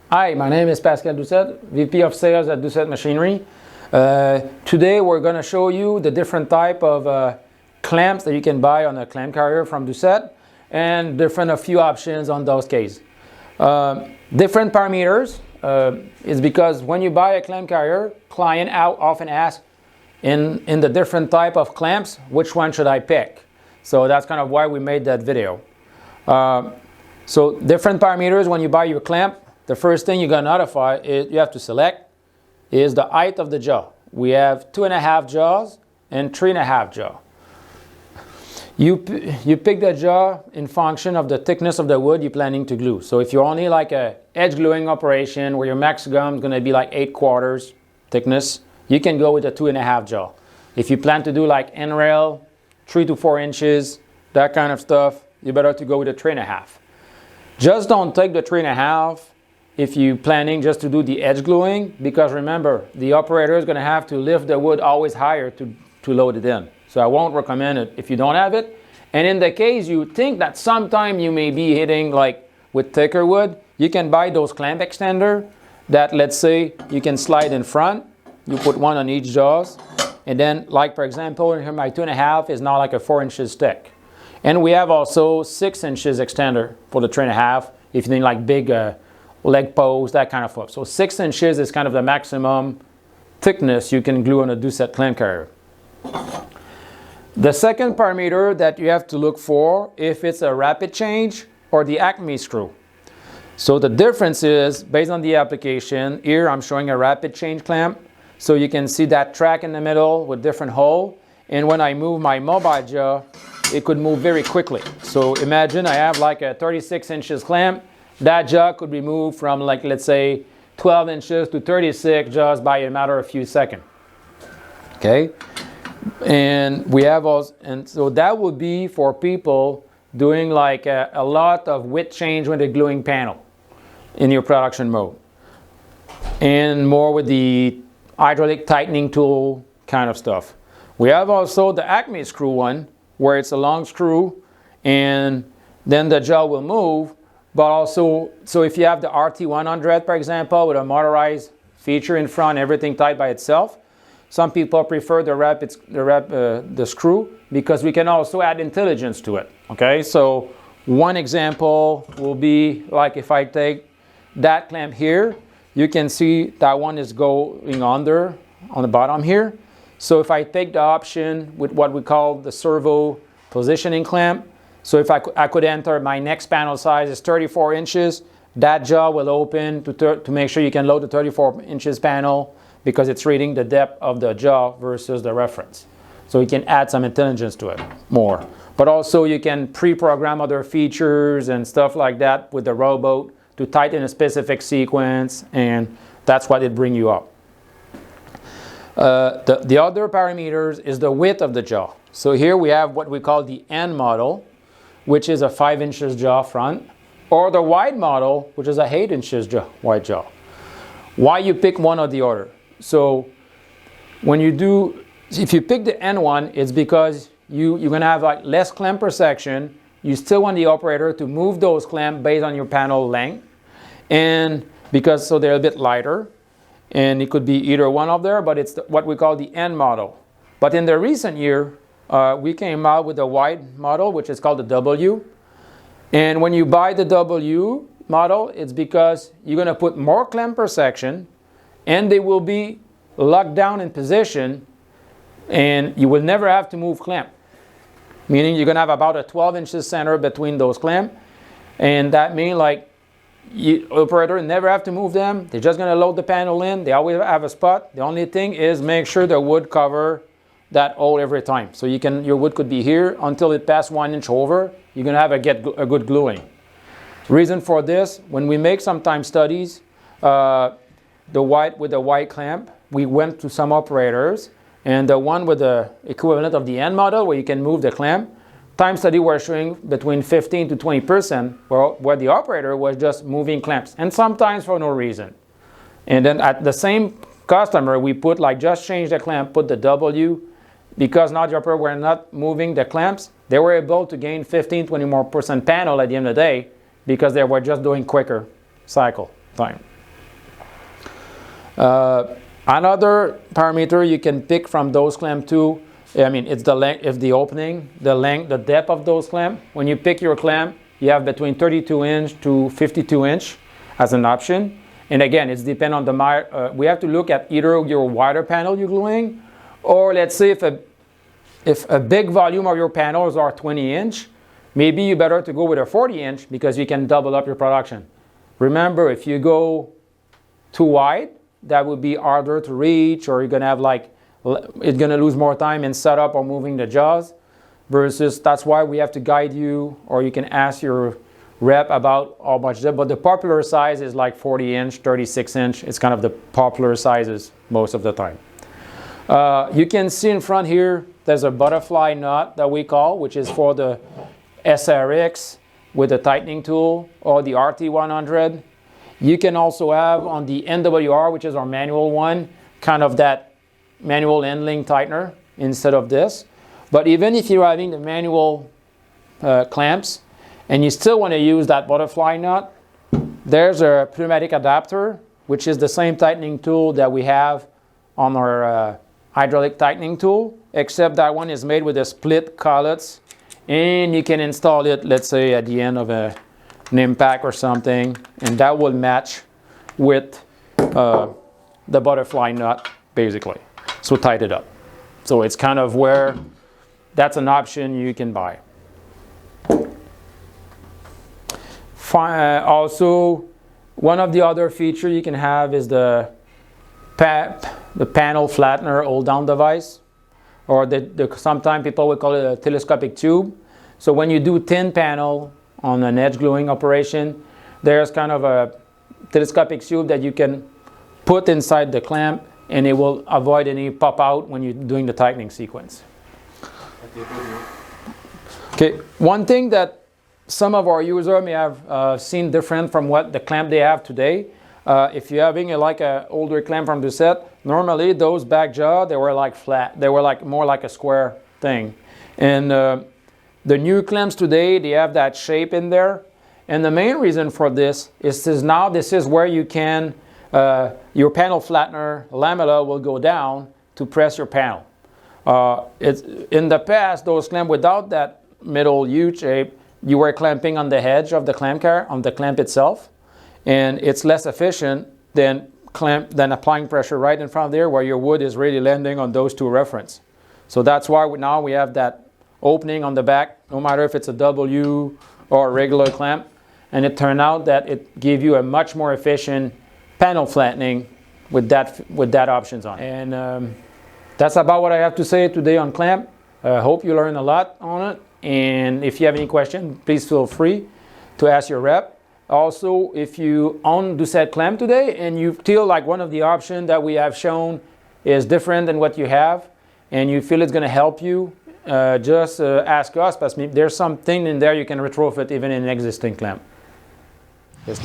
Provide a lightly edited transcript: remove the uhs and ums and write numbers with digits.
Hi, my name is Pascal Doucet, VP of Sales at Doucet Machinery. Today we're going to show you the different type of clamps that you can buy on a clamp carrier from Doucet and a few options on those cases. Different parameters is because when you buy a clamp carrier, client often asks in the different type of clamps, which one should I pick? So that's kind of why we made that video. So different parameters when you buy your clamp. The first thing you're going to notify is you have to select is the height of the jaw. We have 2.5 jaws and 3.5 jaw. You pick the jaw in function of the thickness of the wood you're planning to glue. So if you're only like a edge gluing operation where your max gum is going to be like 8/4 thickness, you can go with a 2.5 jaw. If you plan to do like end rail, 3 to 4 inches, that kind of stuff, you better to go with a 3.5. Just don't take the 3.5 if you're planning just to do the edge gluing, because remember, the operator is going to have to lift the wood always higher to load it in. So I won't recommend it if you don't have it. And in the case you think that sometime you may be hitting like with thicker wood, you can buy those clamp extender that, let's say, you can slide in front. You put one on each jaws. And then, like for example, here my 2.5 is now like a 4 inches thick. And we have also 6 inches extender for the 3.5 if you need like big leg posts, that kind of stuff. So 6 inches is kind of the maximum thickness you can glue on a Doucet clamp carrier. The second parameter that you have to look for if it's a rapid change or the Acme screw. So the difference is based on the application. Here I'm showing a rapid change clamp. So you can see that track in the middle with different hole. And when I move my mobile jaw, it could move very quickly. So imagine I have like a 36 inches clamp. That jaw could be moved from like, let's say, 12 inches to 36 just by a matter of few seconds. Okay? And we have also, and so that would be for people doing like a lot of width change with the gluing panel in your production mode. And more with the hydraulic tightening tool kind of stuff. We have also the Acme screw one, where it's a long screw and then the jaw will move. But also, so if you have the RT100, for example, with a motorized feature in front, everything tied by itself, some people prefer the screw because we can also add intelligence to it. Okay, so one example will be like if I take that clamp here, you can see that one is going under on the bottom here. So if I take the option with what we call the Servo positioning clamp, so if I could enter my next panel size is 34 inches, that jaw will open to make sure you can load the 34 inches panel because it's reading the depth of the jaw versus the reference. So you can add some intelligence to it more. But also you can pre-program other features and stuff like that with the rowboat to tighten a specific sequence, and that's what it brings you up. The other parameters is the width of the jaw. So here we have what we call the N model, which is a 5 inches jaw front, or the wide model, which is a 8 inches wide jaw. Why you pick one or the other? So when you do, if you pick the N one, it's because you're going to have like less clamp per section. You still want the operator to move those clamps based on your panel length, and because so they're a bit lighter, and it could be either one of there, but it's what we call the N model. But in the recent year, we came out with a wide model, which is called the W. And when you buy the W model, it's because you're going to put more clamp per section, and they will be locked down in position, and you will never have to move clamp. Meaning you're going to have about a 12 inches center between those clamps, and that means like operator never have to move them. They're just going to load the panel in. They always have a spot. The only thing is make sure the wood cover that hole every time. So your wood could be here until it passes 1 inch over. You're going to have a good gluing. Reason for this, when we make sometimes studies, with the white clamp, we went to some operators, and the one with the equivalent of the N model where you can move the clamp, time study were showing between 15 to 20% where the operator was just moving clamps, and sometimes for no reason. And then at the same customer, we put like just change the clamp, put the W, because now the operator were not moving the clamps, they were able to gain 15-20% more panel at the end of the day because they were just doing quicker cycle time. Another parameter you can pick from those clamps too, I mean, it's the length, if the opening, the length, the depth of those clamps. When you pick your clamp, you have between 32 inch to 52 inch as an option. And again, it's depend on the, we have to look at either your wider panel you're gluing, or let's say if a big volume of your panels are 20 inch, maybe you better to go with a 40 inch because you can double up your production. Remember, if you go too wide, that would be harder to reach, or you're gonna have like, it's gonna lose more time in setup or moving the jaws, versus that's why we have to guide you, or you can ask your rep about how much, but the popular size is like 40 inch, 36 inch. It's kind of the popular sizes most of the time. You can see in front here, there's a butterfly nut that we call, which is for the SRX with the tightening tool, or the RT100. You can also have on the NWR, which is our manual one, kind of that manual handling tightener instead of this. But even if you're having the manual clamps and you still want to use that butterfly nut, there's a pneumatic adapter, which is the same tightening tool that we have on our hydraulic tightening tool, except that one is made with a split collets, and you can install it, let's say, at the end of an impact or something, and that will match with the butterfly nut, basically. So tight it up. So it's kind of where that's an option you can buy. Also, one of the other features you can have is the panel flattener hold down device, or sometimes people will call it a telescopic tube. So when you do thin panel on an edge gluing operation, there's kind of a telescopic tube that you can put inside the clamp, and it will avoid any pop out when you're doing the tightening sequence. Okay, one thing that some of our users may have seen different from what the clamp they have today. If you're having like an older clamp from Doucet, normally those back jaw, they were like flat. They were like more like a square thing. And the new clamps today, they have that shape in there. And the main reason for this is now this is where you can, your panel flattener lamella will go down to press your panel. In the past, those clamps without that middle U shape, you were clamping on the edge of the clamp car, on the clamp itself, and it's less efficient than applying pressure right in front there where your wood is really landing on those two reference. So that's why now we have that opening on the back, no matter if it's a W or a regular clamp, and it turned out that it gave you a much more efficient panel flattening with that options on. And that's about what I have to say today on clamp. I hope you learned a lot on it. And if you have any questions, please feel free to ask your rep. Also, if you own Doucet clamp today and you feel like one of the options that we have shown is different than what you have, and you feel it's going to help you, just ask us, because there's something in there you can retrofit even in an existing clamp. Yes,